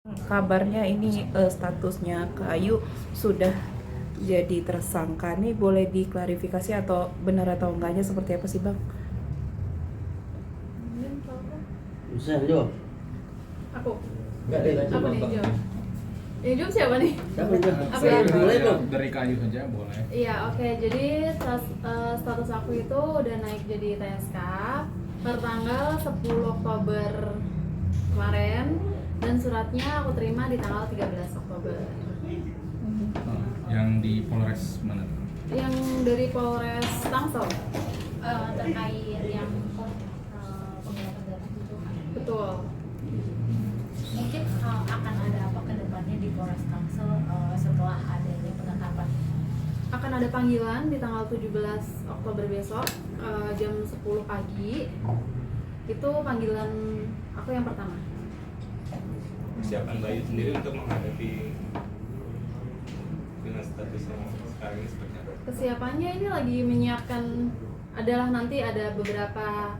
Kabarnya ini statusnya Kak Ayu sudah jadi tersangka nih, boleh diklarifikasi atau benar atau enggaknya seperti apa sih Bang? Bisa jawab? Aku. Enggak deh, Aku nih jawab. Yang jawab siapa nih? Siapa yang jawab? Apa ya? Boleh belum? Dari Kayu saja boleh. Iya, oke. Jadi status aku itu udah naik jadi TSK per tanggal 10 Oktober kemarin, dan suratnya aku terima di tanggal 13 Oktober. Yang di Polres mana? Yang dari Polres Tangsel. Terkait yang penggelapan data itu kan. Betul. Mungkin akan ada apa ke depannya di Polres Tangsel setelah adanya penetapan? Akan ada panggilan di tanggal 17 Oktober besok jam 10 pagi. Itu panggilan aku yang pertama. Persiapan Bayu sendiri untuk menghadapi dengan status yang sekarang ini seperti apa? Kesiapannya ini lagi menyiapkan, adalah nanti ada beberapa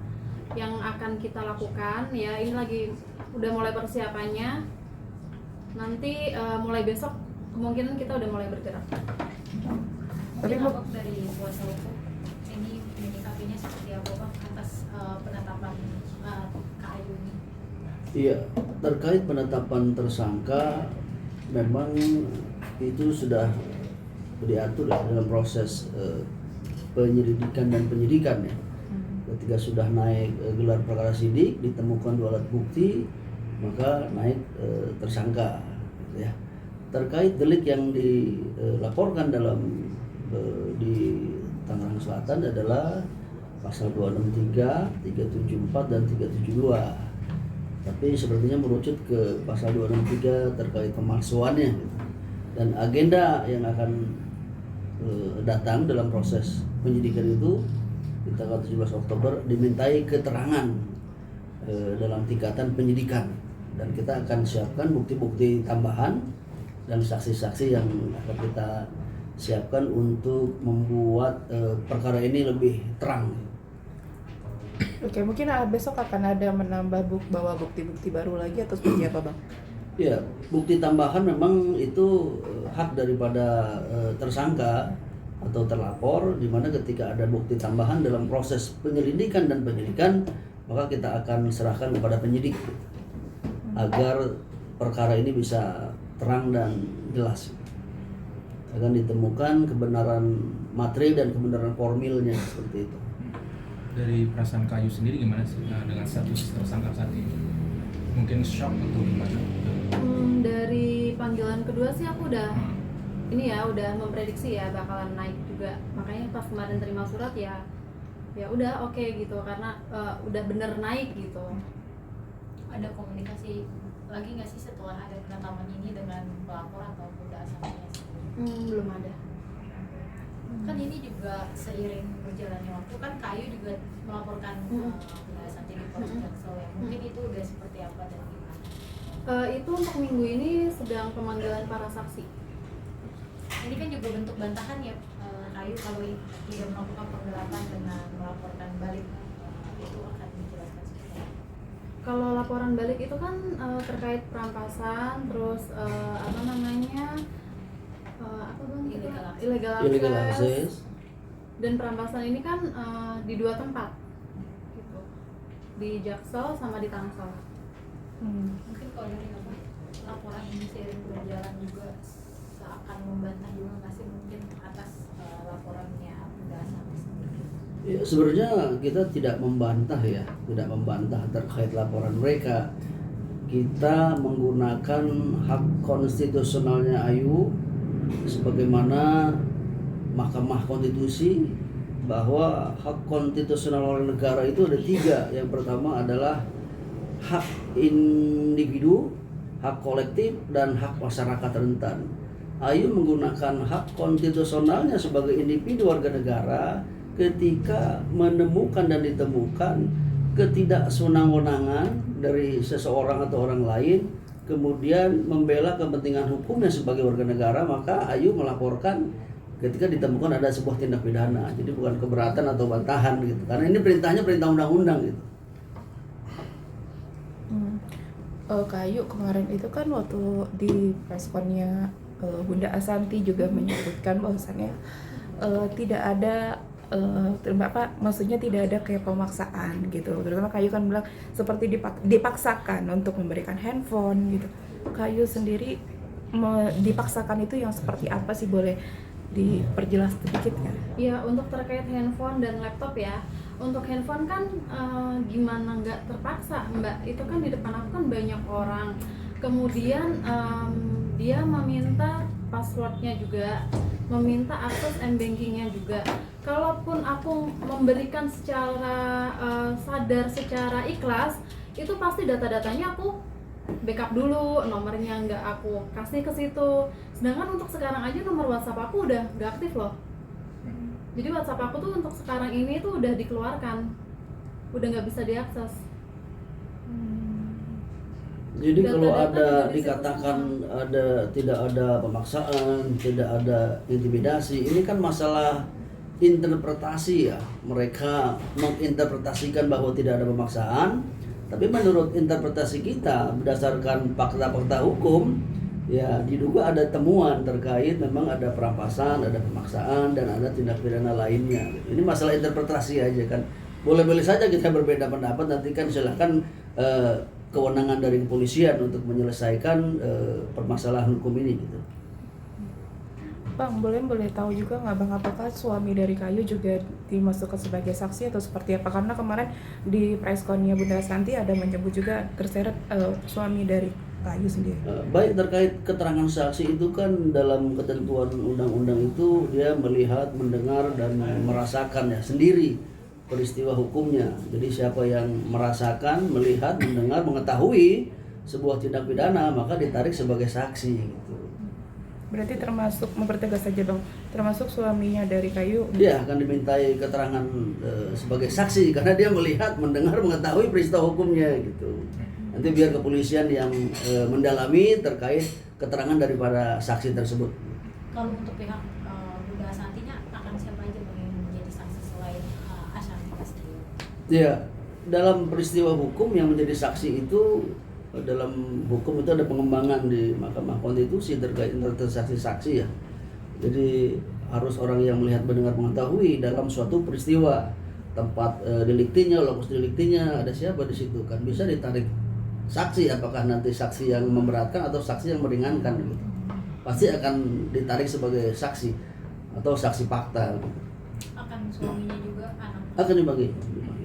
yang akan kita lakukan ya. Ini lagi udah mulai persiapannya. Nanti mulai besok kemungkinan kita udah mulai bergerak. Tapi Mungkin Abang dari kuasa hukum ini menyikapinya seperti apa Bang atas penetapan Kak Ayu ini? Iya, terkait penetapan tersangka memang itu sudah diatur ya dalam proses penyelidikan dan penyidikan ya. Ketika sudah naik gelar perkara sidik, ditemukan 2 alat bukti, maka naik tersangka gitu ya. Terkait delik yang dilaporkan dalam di Tangerang Selatan adalah pasal 263, 374 dan 372. Tapi sepertinya merucut ke pasal 263 terkait pemalsuannya gitu. Dan agenda yang akan datang dalam proses penyidikan itu di tanggal 17 Oktober dimintai keterangan dalam tingkatan penyidikan, dan kita akan siapkan bukti-bukti tambahan dan saksi-saksi yang akan kita siapkan untuk membuat perkara ini lebih terang. Oke, mungkin besok akan ada menambah bawa bukti-bukti baru lagi atau seperti apa Bang? Ya, bukti tambahan memang itu hak daripada tersangka atau terlapor, di mana ketika ada bukti tambahan dalam proses penyelidikan dan penyidikan, maka kita akan serahkan kepada penyidik agar perkara ini bisa terang dan jelas. Akan ditemukan kebenaran materi dan kebenaran formilnya seperti itu. Dari perasaan Kayu sendiri gimana sih dengan status tersangka saat ini? Mungkin shock atau gimana? Dari panggilan kedua sih aku udah ini ya, udah memprediksi ya bakalan naik juga. Makanya pas kemarin terima surat ya udah oke gitu, karena udah bener naik gitu. Ada komunikasi lagi nggak sih setelah ada penetapan ini dengan pelapor atau udah asalnya? Belum ada. Kan ini juga seiring berjalannya waktu kan Kayu juga melaporkan penjelasan di Polres Jaksel ya. Mungkin itu udah seperti apa dan gimana? Itu untuk minggu ini sedang pemanggilan para saksi. Ini kan juga bentuk bantahan ya Kayu kalau tidak melakukan penggelapan dengan melaporkan balik, itu akan dijelaskan seperti apa? Kalau laporan balik itu kan terkait perampasan, terus apa namanya apa bang? Illegal access. Dan perampasan ini kan di 2 tempat, gitu, di Jaksel sama di Tangsel. Mungkin kalau dari apa laporan ini seiring berjalan juga seakan membantah juga nggak sih mungkin atas laporannya penjelasan sendiri? Ya, sebenarnya kita tidak membantah ya, tidak membantah terkait laporan mereka. Kita menggunakan hak konstitusionalnya Ayu sebagaimana Mahkamah Konstitusi, bahwa hak konstitusional warga negara itu ada 3. Yang pertama adalah hak individu, hak kolektif, dan hak masyarakat rentan. Ayu menggunakan hak konstitusionalnya sebagai individu warga negara ketika menemukan dan ditemukan ketidaksewenang-wenangan dari seseorang atau orang lain, kemudian membela kepentingan hukumnya sebagai warga negara, maka Ayu melaporkan ketika ditemukan ada sebuah tindak pidana. Jadi bukan keberatan atau bantahan gitu, karena ini perintahnya perintah undang-undang gitu. Kayu kemarin itu kan waktu di preskonnya Bunda Asanti juga menyebutkan bahwasannya tidak ada maksudnya tidak ada kayak pemaksaan gitu. Terutama Kayu kan bilang seperti dipaksakan untuk memberikan handphone gitu. Kayu sendiri dipaksakan itu yang seperti apa sih, boleh diperjelas sedikit ya? Ya, untuk terkait handphone dan laptop ya. Untuk handphone kan gimana nggak terpaksa, Mbak. Itu kan di depan aku kan banyak orang. Kemudian dia meminta passwordnya juga, meminta akses m-bankingnya juga. Kalaupun aku memberikan secara sadar, secara ikhlas, itu pasti data-datanya aku backup dulu, nomornya nggak aku kasih ke situ. Sedangkan untuk sekarang aja nomor WhatsApp aku udah nggak aktif loh. Jadi WhatsApp aku tuh untuk sekarang ini tuh udah dikeluarkan, udah nggak bisa diakses. Jadi kalau Data-data ada juga di situ dikatakan tidak ada pemaksaan, tidak ada intimidasi, ini kan masalah interpretasi ya. Mereka menginterpretasikan bahwa tidak ada pemaksaan, tapi menurut interpretasi kita berdasarkan fakta-fakta hukum, ya diduga ada temuan terkait memang ada perampasan, ada pemaksaan, dan ada tindak pidana lainnya. Ini masalah interpretasi aja kan. Boleh-boleh saja kita berbeda pendapat, nanti kan silahkan kewenangan dari kepolisian untuk menyelesaikan permasalahan hukum ini gitu. Bang, boleh tahu juga nggak Bang, apakah suami dari Kayu juga dimasukkan sebagai saksi atau seperti apa? Karena kemarin di preskonnya Bunda Santi ada menyebut juga terseret suami dari Kayu sendiri. Baik, terkait keterangan saksi itu kan dalam ketentuan undang-undang itu dia melihat, mendengar, dan merasakan ya sendiri peristiwa hukumnya. Jadi siapa yang merasakan, melihat, mendengar, mengetahui sebuah tindak pidana maka ditarik sebagai saksi gitu. Berarti termasuk, mempertegas saja Bang, termasuk suaminya dari Kayu. Dia akan dimintai keterangan sebagai saksi karena dia melihat, mendengar, mengetahui peristiwa hukumnya gitu. Nanti biar kepolisian yang mendalami terkait keterangan daripada saksi tersebut. Kalau untuk pihak Bunda Asantinya akan siapa aja Bang yang menjadi saksi selain Ashanti Castrio? Ya, dalam peristiwa hukum yang menjadi saksi itu, dalam hukum itu ada pengembangan di Mahkamah Konstitusi terkait interpretasi saksi ya. Jadi harus orang yang melihat, mendengar, mengetahui dalam suatu peristiwa, tempat deliktinya, lokus deliktinya, ada siapa di situ kan bisa ditarik saksi. Apakah nanti saksi yang memberatkan atau saksi yang meringankan gitu. Pasti akan ditarik sebagai saksi atau saksi fakta gitu. Akan suaminya juga anak? Akan dibagi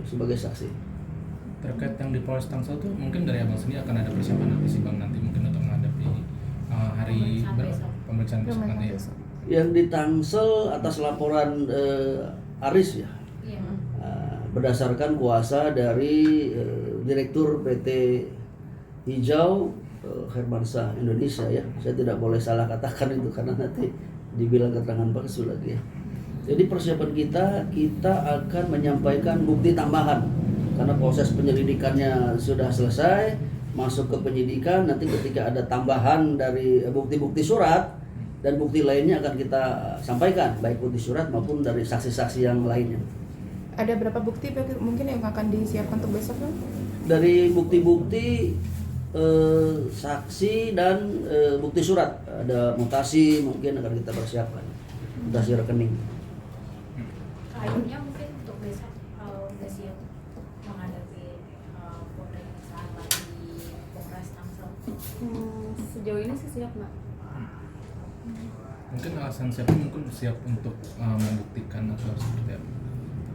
sebagai saksi. Terkait yang di Polres Tangsel tuh mungkin dari Abang sendiri akan ada persiapan apa sih Bang nanti mungkin untuk menghadapi hari pemeriksaan besok nanti ya? Yang di Tangsel atas laporan Aris ya, Iya. berdasarkan kuasa dari Direktur PT Hijau Hermansyah Indonesia ya. Saya tidak boleh salah katakan itu karena nanti dibilang keterangan palsu lagi ya. Jadi persiapan kita akan menyampaikan bukti tambahan karena proses penyelidikannya sudah selesai, masuk ke penyidikan. Nanti ketika ada tambahan dari bukti-bukti surat dan bukti lainnya akan kita sampaikan, baik bukti surat maupun dari saksi-saksi yang lainnya. Ada berapa bukti mungkin yang akan disiapkan untuk besok Bang? Dari bukti-bukti saksi dan bukti surat, ada mutasi mungkin akan kita persiapkan, mutasi rekening. Kayunya mungkin untuk besok udah siap menghadapi Polda yang saat lagi Polres Tangsel. Sejauh ini sih siap, Mbak. Mungkin alasan siapa mungkin siap untuk membuktikan atau seperti apa?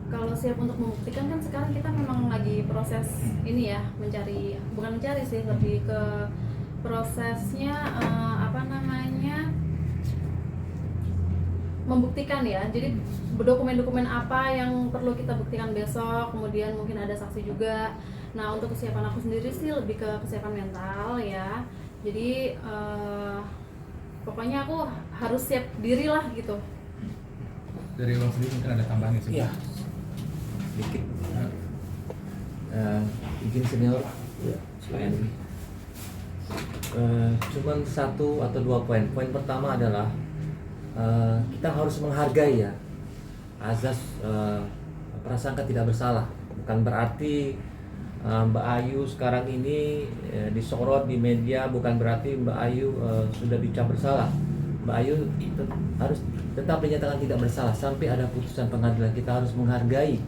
Kalau siap untuk membuktikan kan sekarang kita memang lagi proses ini ya, bukan mencari sih, lebih ke prosesnya membuktikan ya. Jadi dokumen-dokumen apa yang perlu kita buktikan besok, kemudian mungkin ada saksi juga. Nah, untuk kesiapan aku sendiri sih lebih ke kesiapan mental ya. Jadi pokoknya aku harus siap diri lah gitu. Dari Bang sendiri mungkin ada tambahan sih? Iya, dikit. Izin senior, Ya, Pak Henry. Cuman 1 atau 2 poin. Poin pertama adalah kita harus menghargai ya azas prasangka tidak bersalah. Bukan berarti Mbak Ayu sekarang ini disorot di media, bukan berarti Mbak Ayu sudah dicap bersalah. Mbak Ayu harus tetap dinyatakan tidak bersalah sampai ada putusan pengadilan. Kita harus menghargai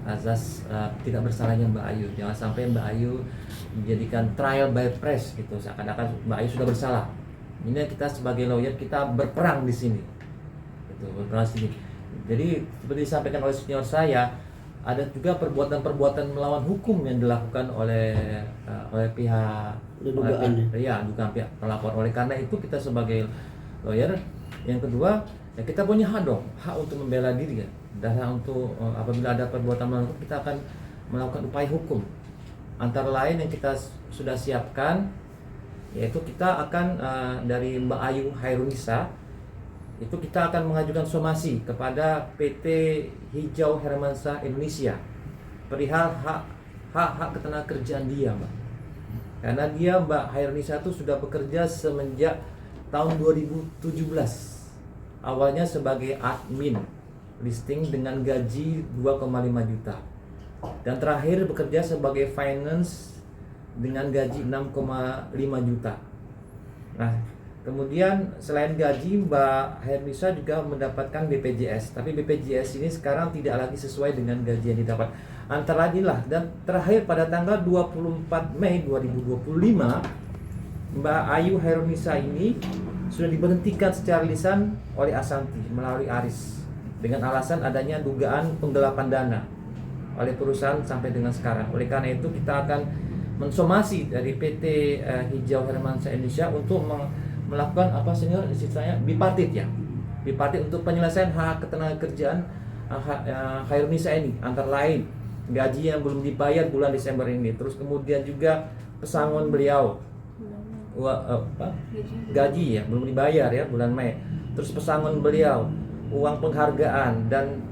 azas tidak bersalahnya Mbak Ayu. Jangan sampai Mbak Ayu dijadikan trial by press gitu, seakan-akan Mbak Ayu sudah bersalah. Ini kita sebagai lawyer kita berperang di sini, gitu, berperang di sini. Jadi seperti disampaikan oleh senior saya, ada juga perbuatan-perbuatan melawan hukum yang dilakukan oleh pihak dugaan pihak pelapor. Oleh karena itu kita sebagai lawyer, yang kedua ya kita punya hak dong, hak untuk membela diri ya. Dan untuk apabila ada perbuatan melawan hukum, kita akan melakukan upaya hukum. Antara lain yang kita sudah siapkan, yaitu kita akan dari Mbak Ayu Hairunisa, itu kita akan mengajukan somasi kepada PT Hijau Hermansyah Indonesia perihal hak ketenagakerjaan dia, Mbak. Karena dia Mbak Hairunisa itu sudah bekerja semenjak tahun 2017. Awalnya sebagai admin listing dengan gaji 2,5 juta. Dan terakhir bekerja sebagai finance dengan gaji 6,5 juta. Nah, kemudian selain gaji, Mbak Hairunisa juga mendapatkan BPJS. Tapi BPJS ini sekarang tidak lagi sesuai dengan gaji yang didapat. Antara inilah, dan terakhir pada tanggal 24 Mei 2025, Mbak Ayu Hairunisa ini sudah diberhentikan secara lisan oleh Asanti melalui Aris dengan alasan adanya dugaan penggelapan dana oleh perusahaan sampai dengan sekarang. Oleh karena itu kita akan mensomasi dari PT Hijau Hermansyah Indonesia untuk melakukan apa senior istilahnya bipartit ya, bipartit untuk penyelesaian hak ketenagakerjaan Hairunisa ini, antara lain gaji yang belum dibayar bulan Desember ini, terus kemudian juga pesangon beliau gaji ya belum dibayar ya bulan Mei, terus pesangon beliau, uang penghargaan dan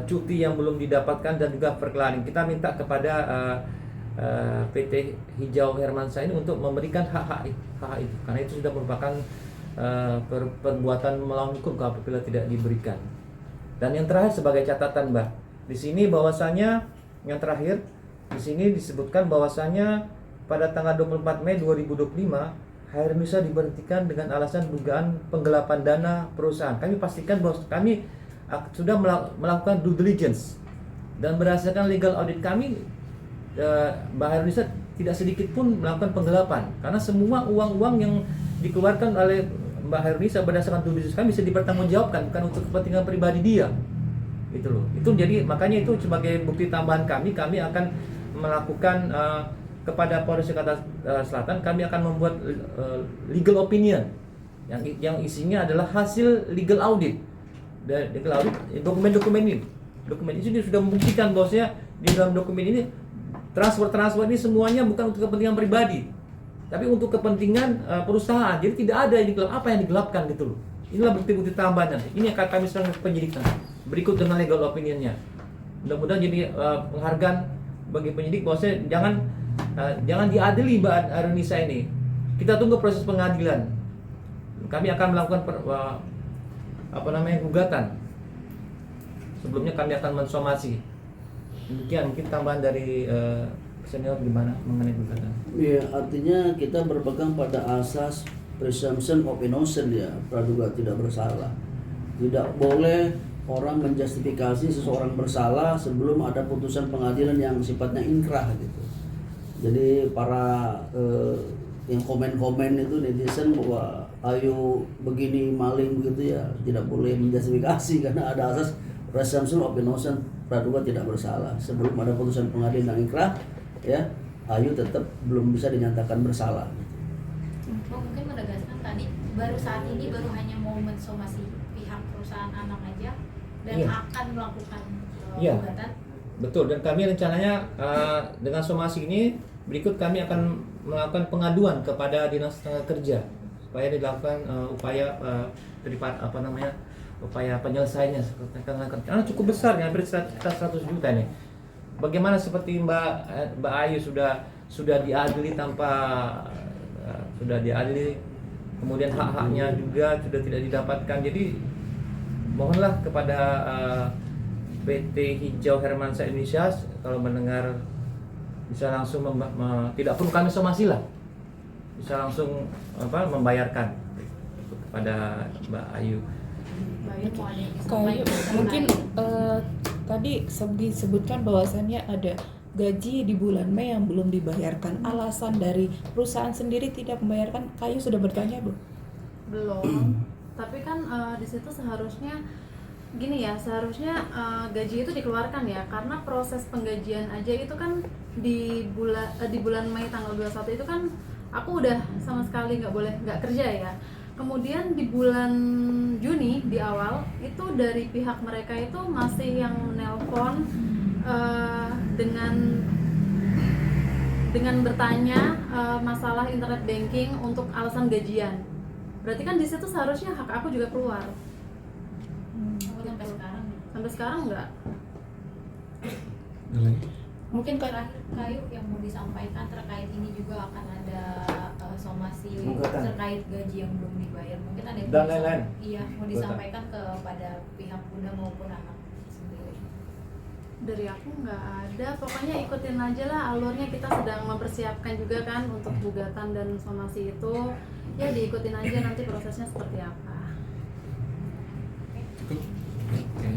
cuti yang belum didapatkan dan juga perkelahian. Kita minta kepada PT Hijau Hermansyah ini untuk memberikan hak itu, karena itu sudah merupakan perbuatan melawan hukum apabila tidak diberikan. Dan yang terakhir sebagai catatan, Mbak, di sini bahwasanya yang terakhir di sini disebutkan bahwasanya pada tanggal 24 Mei 2025 Hairunisa diberhentikan dengan alasan dugaan penggelapan dana perusahaan. Kami pastikan bahwa kami sudah melakukan due diligence dan berdasarkan legal audit kami, Mbak Hairunisa tidak sedikit pun melakukan penggelapan, karena semua uang-uang yang dikeluarkan oleh Mbak Hairunisa berdasarkan due diligence kami bisa dipertanggungjawabkan, bukan untuk kepentingan pribadi dia, gitu loh. Itu jadi makanya itu sebagai bukti tambahan kami akan melakukan kepada Polres Jakarta Selatan, kami akan membuat legal opinion yang isinya adalah hasil legal audit. Dan legal audit dokumen ini sudah membuktikan bahwasanya di dalam dokumen ini transfer ini semuanya bukan untuk kepentingan pribadi, tapi untuk kepentingan perusahaan. Jadi tidak ada yang digelap, apa yang digelapkan gitu loh. Inilah bukti-bukti tambahan. Ini yang kami sedang penyidikan berikut dengan legal opinionnya. Mudah-mudahan jadi penghargaan bagi penyidik bahwasanya jangan diadili Mbak Hairunisa ini. Kita tunggu proses pengadilan. Kami akan melakukan gugatan. Sebelumnya kami akan mensomasi. Demikian mungkin tambahan dari senior gimana mengenai gugatan. Iya, artinya kita berpegang pada asas presumption of innocence ya, praduga tidak bersalah. Tidak boleh orang menjustifikasi seseorang bersalah sebelum ada putusan pengadilan yang sifatnya inkrah gitu. Jadi para yang komen-komen itu netizen bahwa Ayu begini maling begitu ya, tidak boleh menjustifikasi karena ada asas presumption of innocence, praduga tidak bersalah. Sebelum ada putusan pengadilan yang inkrah ya, Ayu tetap belum bisa dinyatakan bersalah. Mungkin menegaskan tadi baru saat ini baru hanya mau mensomasi pihak perusahaan anak aja dan akan melakukan gugatan. Betul, dan kami rencananya dengan somasi ini berikut kami akan melakukan pengaduan kepada Dinas Tenaga Kerja supaya dilakukan upaya upaya penyelesaiannya karena cukup besar ya, hampir sekitar 100 juta nih. Bagaimana seperti Mbak Ayu sudah diadili kemudian hak-haknya juga sudah tidak didapatkan. Jadi mohonlah kepada PT Hijau Hermansyah Indonesia kalau mendengar bisa langsung tidak perlu kami somasi lah, bisa langsung membayarkan kepada Mbak Ayu. Kayu mungkin tadi disebutkan bahwasannya ada gaji di bulan Mei yang belum dibayarkan. Alasan dari perusahaan sendiri tidak membayarkan, Kayu sudah bertanya belum? Belum. Tapi kan di situ seharusnya gini ya, seharusnya gaji itu dikeluarkan ya, karena proses penggajian aja itu kan di bulan Mei tanggal 21 itu kan aku udah sama sekali nggak kerja ya. Kemudian di bulan Juni di awal itu dari pihak mereka itu masih yang menelpon dengan bertanya masalah internet banking untuk alasan gajian. Berarti kan di situ seharusnya hak aku juga keluar. Sampai sekarang. Sampai sekarang enggak. Mungkin Terakhir Kayu yang mau disampaikan terkait ini juga akan ada somasi Gugatan. terkait gaji yang belum dibayar. Mungkin ada yang Dan lain-lain. Iya, mau disampaikan kepada pihak bunda maupun anak sendiri. Dari aku nggak ada, pokoknya ikutin aja lah alurnya. Kita sedang mempersiapkan juga kan untuk gugatan dan somasi itu, ya diikutin aja nanti prosesnya seperti apa. Cukup. Oke.